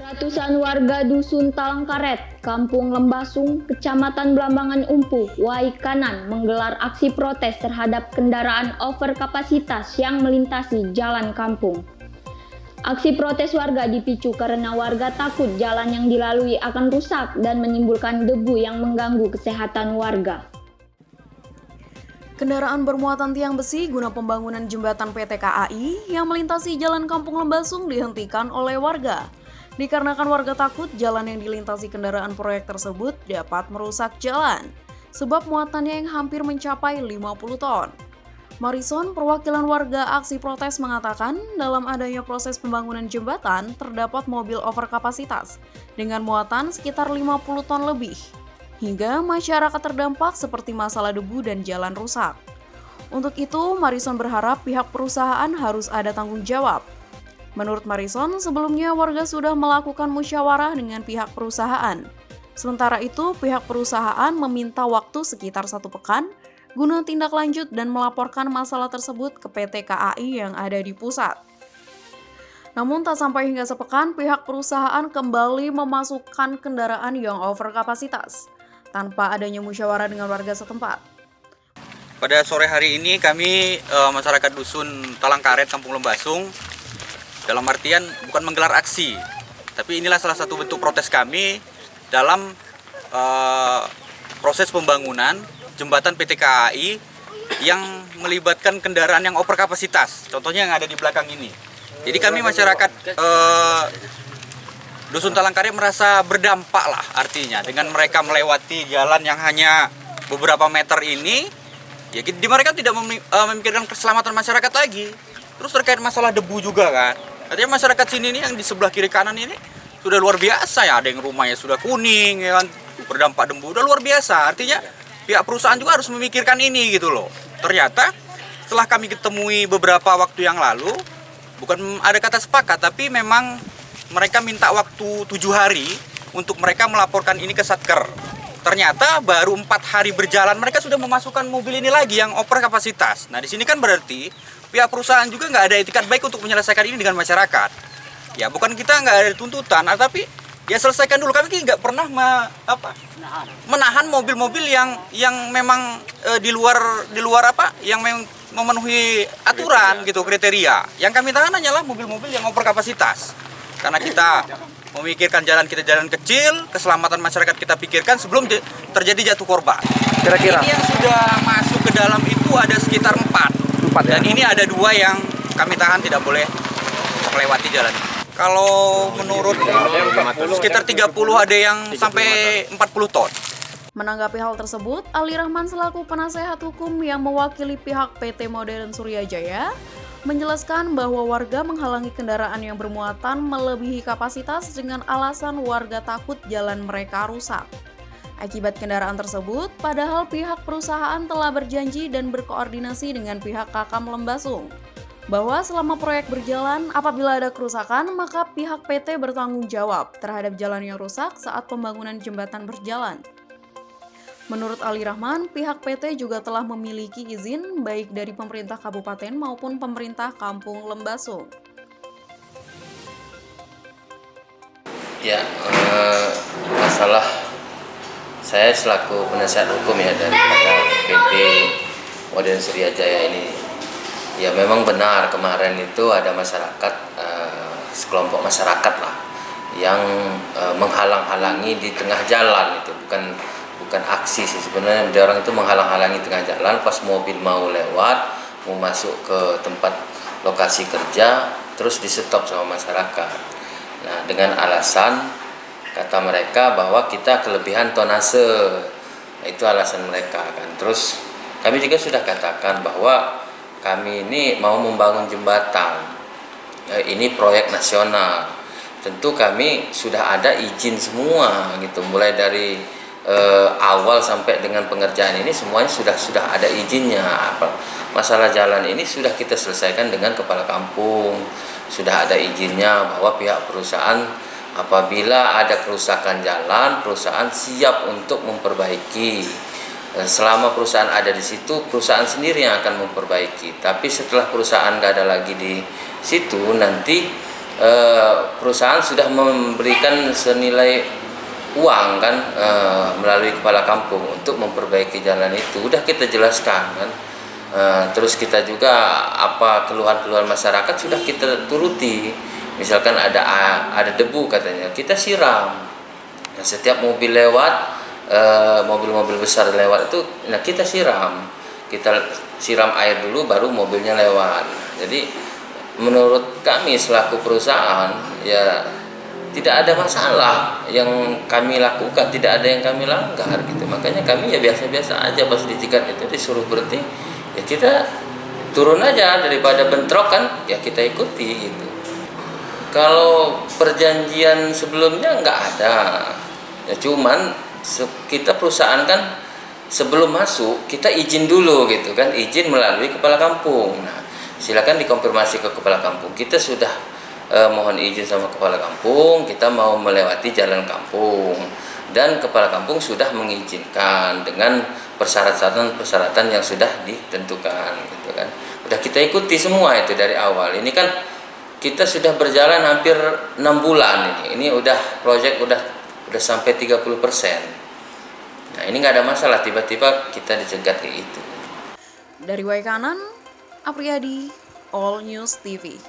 Ratusan warga Dusun Talangkaret, Kampung Lembasung, Kecamatan Blambangan Umpu, Waikanan menggelar aksi protes terhadap kendaraan overkapasitas yang melintasi jalan kampung. Aksi protes warga dipicu karena warga takut jalan yang dilalui akan rusak dan menimbulkan debu yang mengganggu kesehatan warga. Kendaraan bermuatan tiang besi guna pembangunan jembatan PT KAI yang melintasi jalan Kampung Lembasung dihentikan oleh warga. Dikarenakan warga takut jalan yang dilintasi kendaraan proyek tersebut dapat merusak jalan, sebab muatannya yang hampir mencapai 50 ton. Marison, perwakilan warga aksi protes mengatakan dalam adanya proses pembangunan jembatan terdapat mobil overkapasitas dengan muatan sekitar 50 ton lebih. Hingga masyarakat terdampak seperti masalah debu dan jalan rusak. Untuk itu, Marison berharap pihak perusahaan harus ada tanggung jawab. Menurut Marison, sebelumnya warga sudah melakukan musyawarah dengan pihak perusahaan. Sementara itu, pihak perusahaan meminta waktu sekitar 1 pekan guna tindak lanjut dan melaporkan masalah tersebut ke PT KAI yang ada di pusat. Namun tak sampai hingga sepekan, pihak perusahaan kembali memasukkan kendaraan yang overkapasitas tanpa adanya musyawarah dengan warga setempat. Pada sore hari ini kami masyarakat Dusun Talangkaret, Kampung Lembasung, dalam artian bukan menggelar aksi, tapi inilah salah satu bentuk protes kami dalam proses pembangunan jembatan PT KAI yang melibatkan kendaraan yang overkapasitas. Contohnya yang ada di belakang ini. Jadi kami masyarakat Dusun Talangkaret merasa berdampak lah artinya dengan mereka melewati jalan yang hanya beberapa meter ini, ya di mereka tidak memikirkan keselamatan masyarakat lagi. Terus terkait masalah debu juga kan. Artinya masyarakat sini nih yang di sebelah kiri kanan ini sudah luar biasa ya, ada yang rumahnya sudah kuning ya kan, berdampak debu udah luar biasa. Artinya pihak perusahaan juga harus memikirkan ini gitu loh. Ternyata setelah kami ketemui beberapa waktu yang lalu, bukan ada kata sepakat, tapi memang mereka minta waktu 7 hari untuk mereka melaporkan ini ke Satker. Ternyata baru 4 hari berjalan mereka sudah memasukkan mobil ini lagi yang overkapasitas. Nah di sini kan berarti pihak perusahaan juga nggak ada etikat baik untuk menyelesaikan ini dengan masyarakat. Ya bukan kita nggak ada tuntutan, tapi ya selesaikan dulu. Kami nggak pernah menahan mobil-mobil yang memang di luar yang memenuhi aturan gitu, kriteria. Yang kami tahan hanyalah mobil-mobil yang overkapasitas. Karena kita memikirkan jalan kita jalan kecil, keselamatan masyarakat kita pikirkan sebelum terjadi jatuh korban. Kira-kira ini yang sudah masuk ke dalam itu ada sekitar 4 ya? Dan ini ada 2 yang kami tahan tidak boleh melewati jalan. Kalau menurut sekitar 30 ada yang sampai 40 ton. Menanggapi hal tersebut, Ali Rahman selaku penasehat hukum yang mewakili pihak PT Modern Surya Jaya menjelaskan bahwa warga menghalangi kendaraan yang bermuatan melebihi kapasitas dengan alasan warga takut jalan mereka rusak. Akibat kendaraan tersebut, padahal pihak perusahaan telah berjanji dan berkoordinasi dengan pihak Kakam Lembasung bahwa selama proyek berjalan, apabila ada kerusakan, maka pihak PT bertanggung jawab terhadap jalan yang rusak saat pembangunan jembatan berjalan. Menurut Ali Rahman, pihak PT juga telah memiliki izin baik dari pemerintah kabupaten maupun pemerintah Kampung Lembasung. Ya, masalah saya selaku penasihat hukum ya daripada PT Modern Surya Jaya ini, ya memang benar kemarin itu ada masyarakat, sekelompok masyarakat lah yang menghalang-halangi di tengah jalan. Itu bukan aksi sih sebenarnya, dia orang itu menghalang-halangi tengah jalan pas mobil mau lewat, mau masuk ke tempat lokasi kerja, terus di stop sama masyarakat. Nah dengan alasan kata mereka bahwa kita kelebihan tonase, itu alasan mereka kan. Terus kami juga sudah katakan bahwa kami ini mau membangun jembatan, ini proyek nasional, tentu kami sudah ada izin semua gitu, mulai dari awal sampai dengan pengerjaan ini semuanya sudah ada izinnya. Masalah jalan ini sudah kita selesaikan dengan kepala kampung, sudah ada izinnya bahwa pihak perusahaan apabila ada kerusakan jalan, perusahaan siap untuk memperbaiki. Selama perusahaan ada di situ, perusahaan sendiri yang akan memperbaiki. Tapi setelah perusahaan nggak ada lagi di situ, nanti perusahaan sudah memberikan senilai uang kan melalui kepala kampung untuk memperbaiki jalan itu. Udah kita jelaskan kan. Terus kita juga apa keluhan-keluhan masyarakat sudah kita turuti. Misalkan ada debu katanya, kita siram. Nah, setiap mobil lewat, mobil-mobil besar lewat itu, nah kita siram. Kita siram air dulu baru mobilnya lewat. Jadi menurut kami selaku perusahaan ya tidak ada masalah yang kami lakukan, tidak ada yang kami langgar gitu. Makanya kami ya biasa-biasa aja pas di tiket itu disuruh berhenti, ya kita turun aja daripada bentrok kan, ya kita ikuti gitu. Kalau perjanjian sebelumnya nggak ada, ya cuman kita perusahaan kan sebelum masuk kita izin dulu gitu kan, izin melalui kepala kampung. Nah, silakan dikonfirmasi ke kepala kampung. Kita sudah mohon izin sama kepala kampung, kita mau melewati jalan kampung dan kepala kampung sudah mengizinkan dengan persyaratan yang sudah ditentukan gitu kan. Udah kita ikuti semua itu dari awal. Ini kan kita sudah berjalan hampir 6 bulan ini. Ini udah proyek udah sampai 30%. Nah, ini nggak ada masalah, tiba-tiba kita dicegat kayak itu. Dari Waikanan, Apriyadi, All News TV.